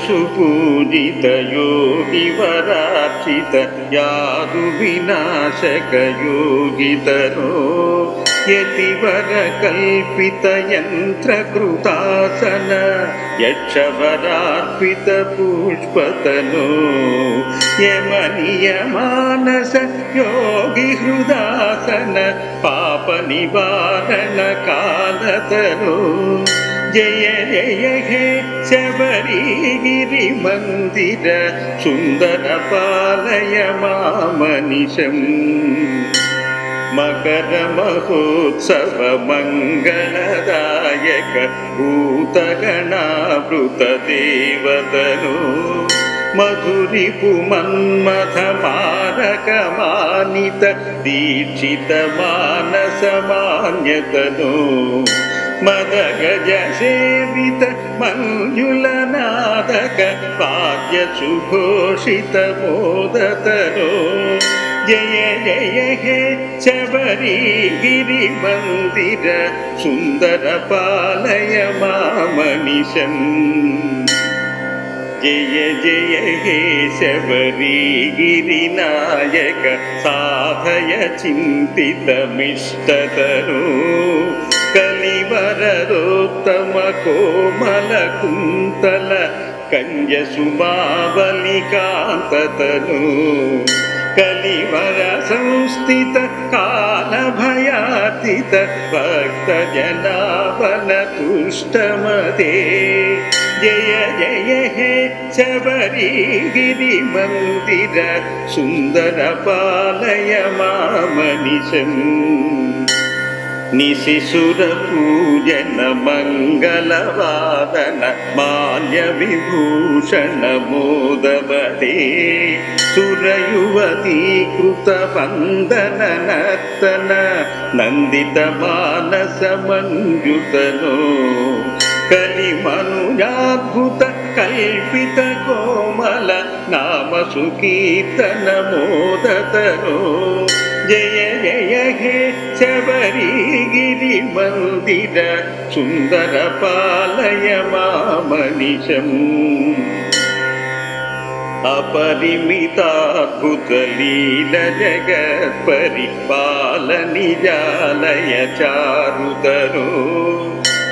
सुपूजित योगी वरार्चित यादु विनाशक योगितरो यतिवर कल्पित यंत्र कृतासन यक्षवरार्पित पुष्पतनो यमनियमानस योगी हृदासन पाप निवारण कालतनो जय जय हे शबरीगिरि मंदिर सुंदर पालय मामनिशम् मकर महोत्सव मंगलदायक भूतगणावृत देवतनो मधुरिपु मन्मथ मारक मानित दीक्षित मानस मान्यतनो मदगज सेवित मंजुलनादक वाद्य सुघोषित मोदतनो जय जय हे शबरीगिरि मंदिर सुंदर पालय मामनिशम् जय जय हे शबरीगिरि नायक साधय चिन्तितमिष्टतरो कलिवररोत्तम कोमल कुन्तल कंज सुमावलिकान्ततनो कलिवर संस्थित काल भयातीत भक्त जनावन तुष्टमते जय जय हे शबरीगिरि मंदिर सुंदर पालय मामनिशम् निशिशुर पूजन मंगल वादन माल्य विभूषण मोदवते सुरयुवती कृत वंदन नर्तन नंदित मानस मंजुतनो कलिमनुजाद्भुत कल्पित कोमल नाम सुकीर्तन मोदतनो जय जय हे शबरीगिरि मंदिर सुंदर पालय मामनिशम् अपरिमिताद्भुत लील जगत् परिपालनिजालय चारुतरो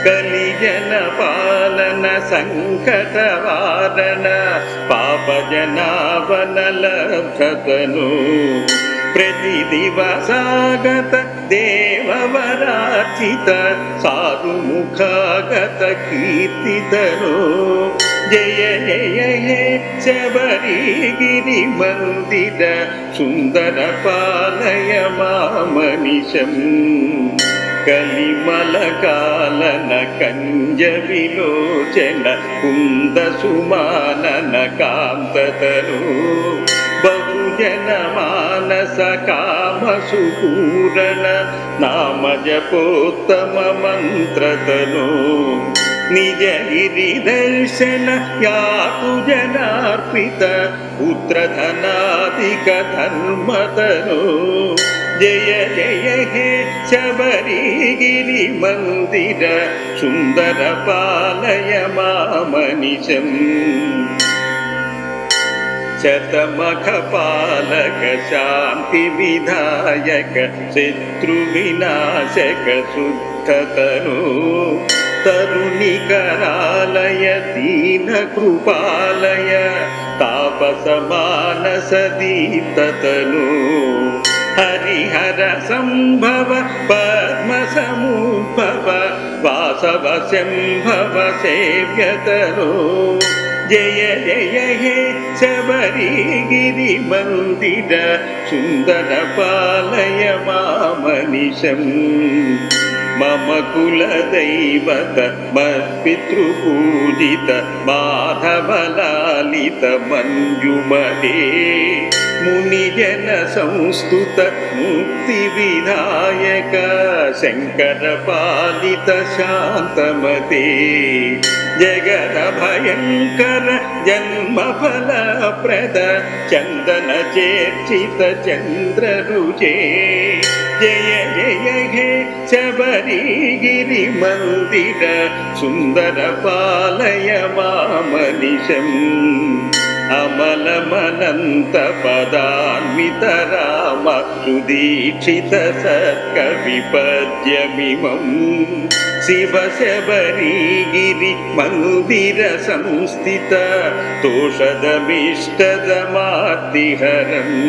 कलिजन पालन संकट वारण पाप जनावन लब्धतनो प्रतिदिवसागत देववरार्चित साधुमुखागत कीर्तितनो जय जय हे शबरीगिरि मंदिर सुंदर पालय मामनिशम् कलिमल कालन कंज विलोचन कुंद सुमानन कांततनो बहुजन मानस काम सुपूरण नाम जपोत्तम मंत्रतनो निज गिरि दर्शन यातु जनार्पित पुत्र धनादिक धर्मतनो जय जय हे शबरीगिरि मंदिर सुंदर पालय मामनिशम् शतमख पालक शांति विधायक शत्रु विनाशक शुद्धतनो तरुणी करालय दीन कृपालय तापस मानस दीप्ततनो हरिहर संभव पद्म समुद्भव वासव संभव सेव्यतनो जय जय हे शबरीगिरि मंदिर सुंदर पालय मामनिशम् मम कुलदैवत मत्पितृपूजित माधवलालित मंजुमते मुनिजन संस्तुत मुक्तिविधायक शंकर पालित शांतमते जगद भयंकर जन्मफल प्रद चंदन चेर्चित चंद्र रुचे जय जय हे शबरीगिरि मंदिर सुंदर पालय मामनिशम्। मामनिशम् अमलमनन्तपदान्वितरामसुदीक्षितसत्कविपद्यमिमम् शिवशबरीगिरिमन्दिरसंस्थित तोषदमिष्टदमार्तिहरम्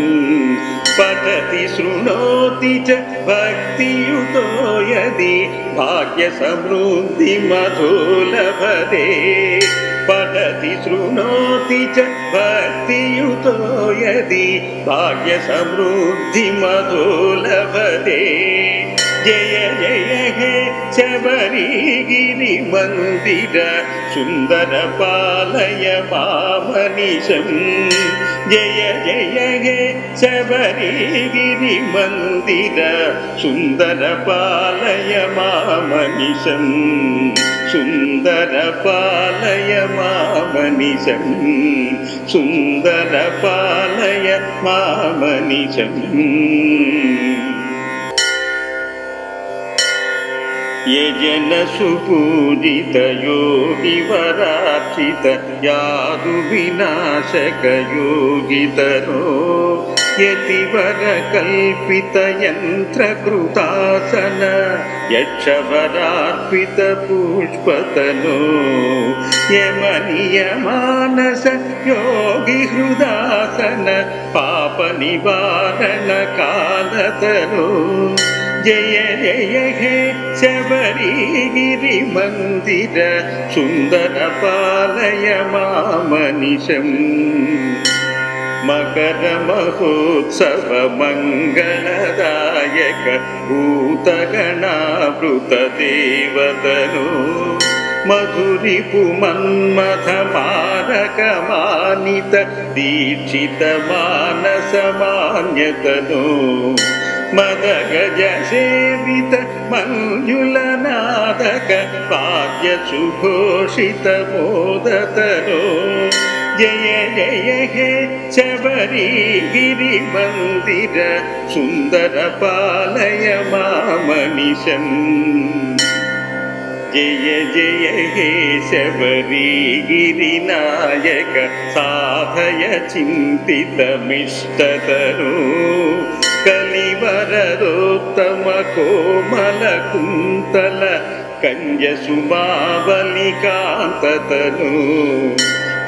पठति शृणोति च भक्तियुतो यदि भाग्यसमृद्धिमधो लभते पठति शृणोति च भक्तियुतो यदि भाग्यसमृद्धिमधो लभते जय जय हे शबरीगिरिमन्दिर सुन्दर पालय मामनिशम् जय जय हे शबरीगिरिमन्दिर सुन्दर पालय मामनिशम् सुन्दर पालय मामनिशम् सुन्दर पालय मामनिशम् यजन सुपूजित योगिवरार्चित यादु विनाशक योगितरो यतिवर कल्पित यन्त्रकृतासन यक्षवरार्पित पुष्पतनो यमनियमानस योगी हृदासन पाप निवारण कालतनो जय जय हे शबरीगिरिमन्दिर सुन्दर पालय मामनिशम् मकर महोत्सव मंगलदायक भूतगणावृत देवतनो मधुरिपु मन्मथ मारक मानित दीक्षित मानस मान्यतनो मदगज सेवित मंजुलनादक वाद्य सुघोषित मोदतनो जय जय हे शबरीगिरिमन्दिर सुन्दर पालय मामनिशम् जय जय हे शबरीगिरिनायक साधय चिन्तितमिष्टतरो कलिवरदोत्तम कोमल कुन्तल कञ्जसुमावलिकान्ततनु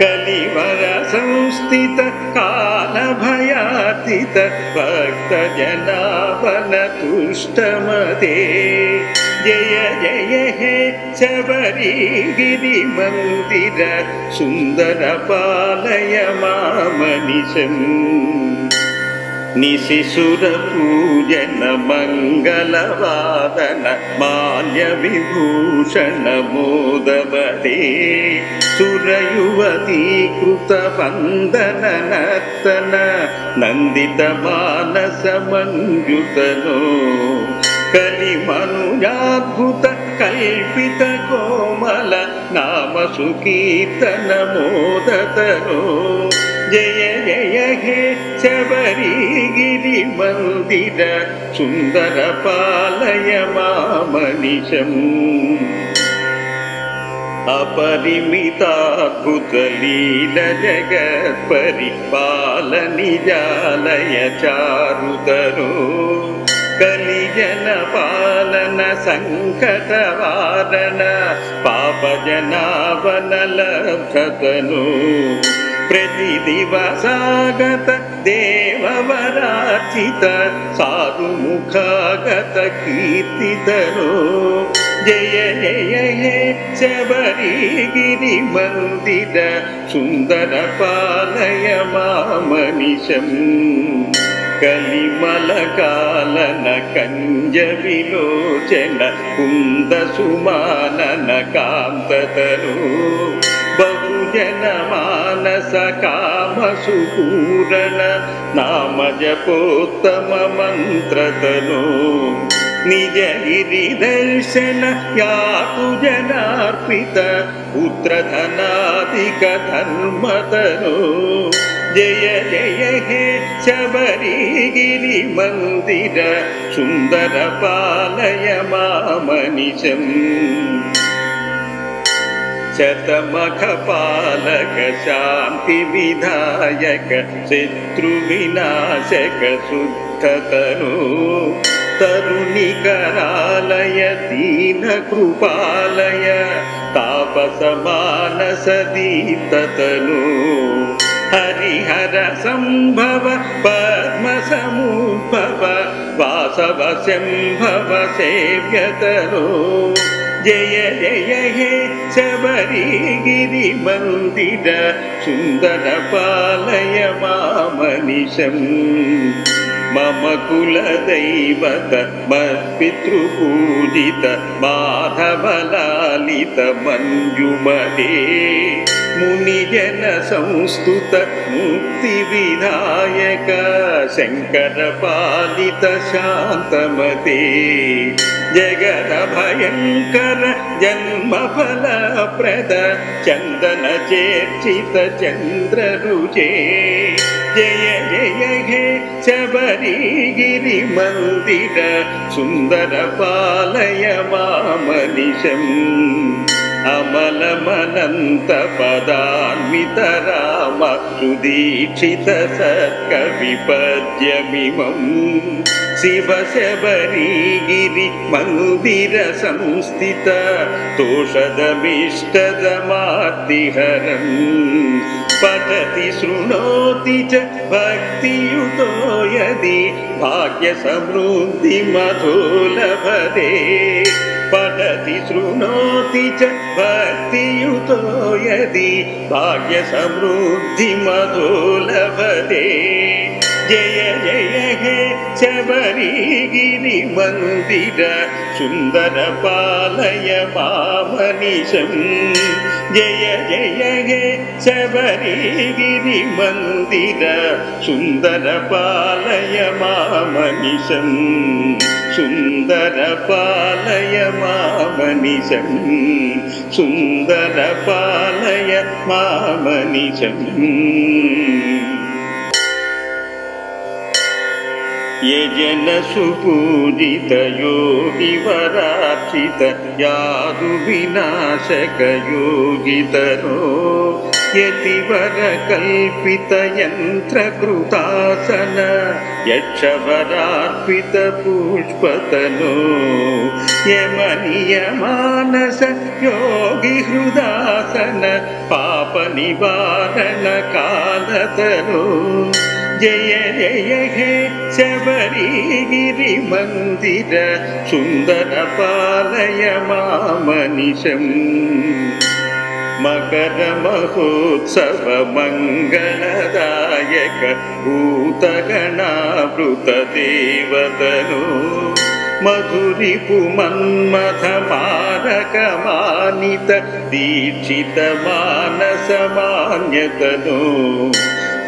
कलिवर संस्थित काल भयातीत भक्त जनावन तुष्टमते जय जय हे शबरीगिरिमन्दिर सुन्दर पालय मामनिशम् निशिशुरपूजन मंगलवादन माल्य विभूषण मोदवते सुरयुवती कृत वंदन नर्तन नंदित मानस मंजुतनो कलिमनुजाद्भुत कल्पित कोमल नाम सुकीर्तन मोदतनो जय जय हे शबरीगिरिमन्दिर सुन्दर पालय मामनिशम् अपरिमिताद्भुतलील जगत्परिपालनिजालय चारुतरो कलिजन पालन संकटवारण पापजनावन लब्धतनो प्रतिदिवसागत देववरार्चित साधुमुखागत कीर्तितनो जय जय हे शबरीगिरिमन्दिर सुन्दर पालय मामनिशम् कलिमलकालन कंज विलोचन कुंद सुमानन कांततनु बहुजन मानस काम सुपूरण नाम जपोत्तम मंत्रतनु निज गिरि दर्शन यातु जनार्पित पुत्र धनादिक धर्मतनु जय जय हे शबरीगिरिमन्दिर सुन्दर पालय मामनिशम् शतमखपालक शांति विधायक शत्रुविनाशक शुद्धतनु तरुणिकरालय दीन कृपालय तापसमानस दीप्ततनु हरिहर संभव पद्म समुद्भव वासव संभव सेव्यतनु जय जय हे शबरिगिरि मंदिर सुंदर पालय मामनिशम् मम कुलदैवत मत्पितृपूजित माधवलालित मंजुमते मुनिजन संस्तुत मुक्तिविधायक शंकर पालित शांतमते जगद भयंकर जन्मफलप्रद चंदन चेर्चित चंद्ररुचे जय जय हे शबरिगिरि मंदिर सुंदर पालय मामनिशम् अमलमनंत पदान्वित राम सुदीक्षित सत्कविपद्यमिमम् शिव शबरिगिरि मंदिर संस्थित तोषदमिष्टदमार्तिहरम् पठति शृणोति च भक्तियुतो यदि भाग्यसमृद्धि मधो लभते पठति शृणोति च भक्तियुतो यदि भाग्यसमृद्धि मधो लभते जय जय हे शबरिगिरि मंदिर सुंदर पालय मामनिशम् जय जय हे शबरिगिरि मंदिर सुंदर पालय मामनिशम् सुंदर पालय मामनिशम् सुंदर पालय मामनिशम् ये जन सुपूजित योगी वरार्चित यादु विनाशक योगितरो यतिवर कल्पित यंत्र कृतासन यक्षवरार्पित पुष्पतनो यमनीय मानस योगी हृदासन पाप निवारण कालतरो जय जय हे शबरिगिरि मंदिर सुंदर पालय मामनिशम् मकर महोत्सव मंगलदायक भूतगणावृत देवतनु मधुरिपु मन्मथ मारक मानित दीक्षित मानस मान्यतनु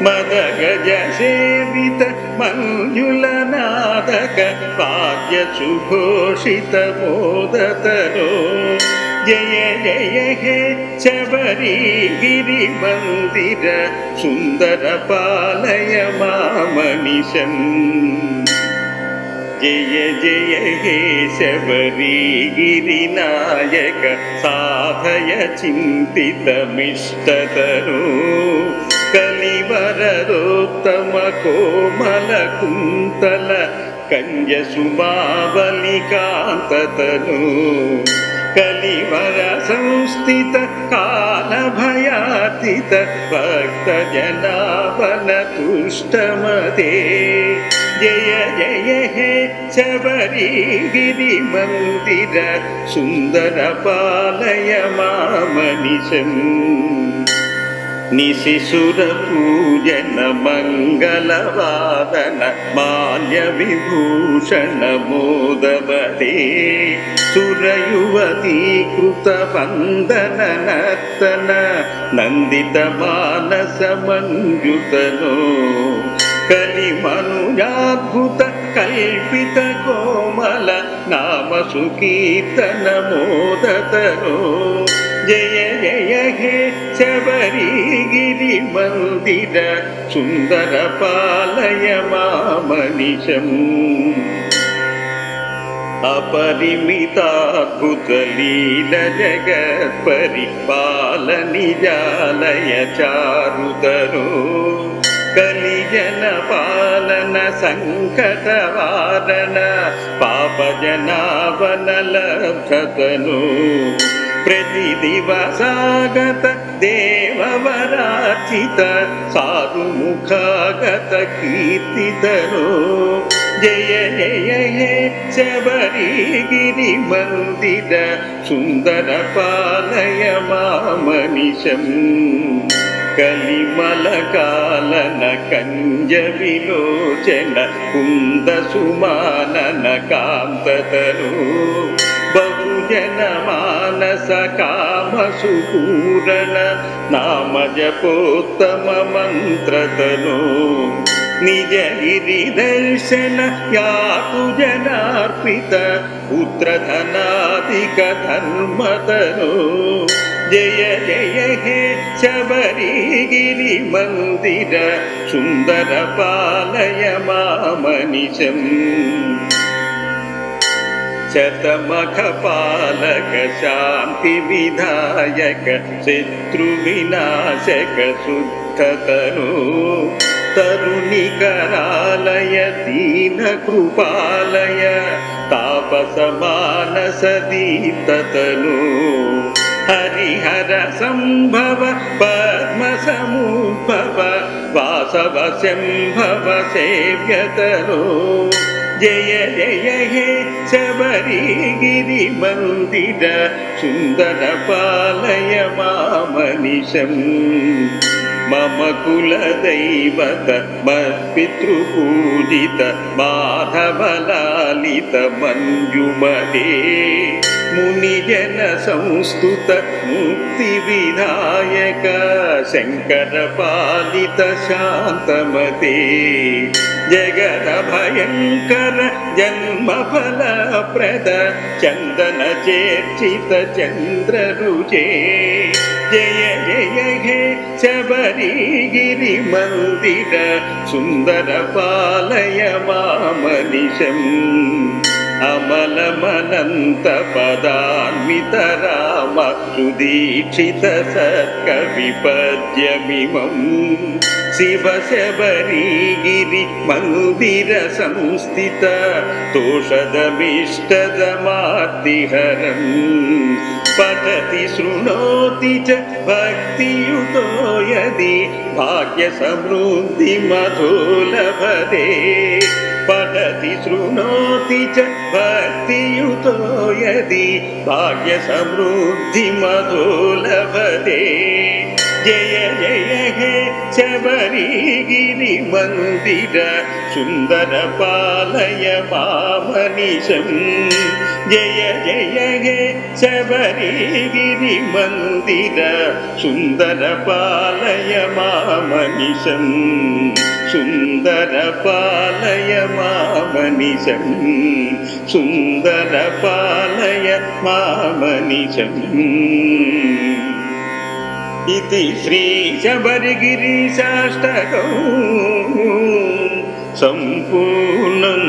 मदगज सेवित मंजुलनादक वाद्य सुघोषित मोदतनो जय जय हे शबरिगिरि मंदिर सुंदर पालय मामनिशम् जय जय हे शबरिगिरि नायक साधय चिंतितमिष्टतनु कलिवरदोत्तम कोमल कुंतल कंज सुमावलिकांततनु कलिवर संस्थित काल भयातीत भक्त जनावन तुष्टमते जय जय हे शबरिगिरि मंदिर सुंदर पालय मामनिशम् निशिशुर पूजन मंगलवादन माल्य विभूषण मोदवते सुरयुवती कृत वंदन नर्तन नंदित मानस मंजुतनो कलिमनुजाद्भुत कल्पित कोमल नाम सुकीर्तन मोदतनो जय जय हे शबरिगिरि मंदिर सुंदर पालय मामनिशम् अपरिमिताद्भुतलील जगत्परिपालनिजालय चारुतरो कलिजन पालन संकटवारण पापजनावन लब्धतनु प्रतिदिवसागत देववरार्चित साधुमुखागत कीर्तितनो जय जय हे शबरिगिरि मंदिर सुंदर पालय मामनिशम् कलिमलकालन कंज विलोचन कुंद सुमानन कांततनु बहुजन मानस काम सुपूरण नाम जपोत्तम मंत्रतनु निज गिरि दर्शन यातु जनार्पित पुत्र धनाधिक धर्मतनु जय जय हे शबरिगिरि मंदिर सुंदर पालय मामनिशम् शतमख पालक शांति विधायक शत्रु विनाशक शुद्धतनु तरुणी करालय दीन कृपालय तापस मानस दीप्ततनु हरिहर संभव पद्म समुद्भव वासव संभव सेव्यतनु जय जय हे शबरिगिरि मंदिर सुंदर पालय मामनिशम् मम कुलदैवत मत्पितृपूजित माधवलालित मंजुमते मुनिजन संस्तुत मुक्तिविधायक शंकर पालित शांतमते जगद भयंकर जन्मफल प्रद चंदन चेर्चित चंद्र रुचे जय जय हे शबरिगिरि मंदिर सुंदर पालय मामनिशम् अमलमनंत पदान्वित राम सुदीक्षित सत्कविपद्यमिमम् शिव शबरिगिरि मंदिर संस्थित तोषदमिष्टदमार्तिहरम् पठति शृणोति च भक्तियुतो यदि भाग्य समृद्धि मधो लभते पठति शृणोति च भक्तियुतो यदि भाग्य समृद्धि मधो लभते जय जय हे शबरिगिरि मंदिर सुंदर पालय मामनिशम् जय जय हे शबरिगिरि मंदिर सुंदर पालय मामनिशम् सुंदर पालय मामनिशम् सुंदर पालय मामनिशम् इति श्री शबरिगिरीशाष्टकम् सम्पूर्णम्।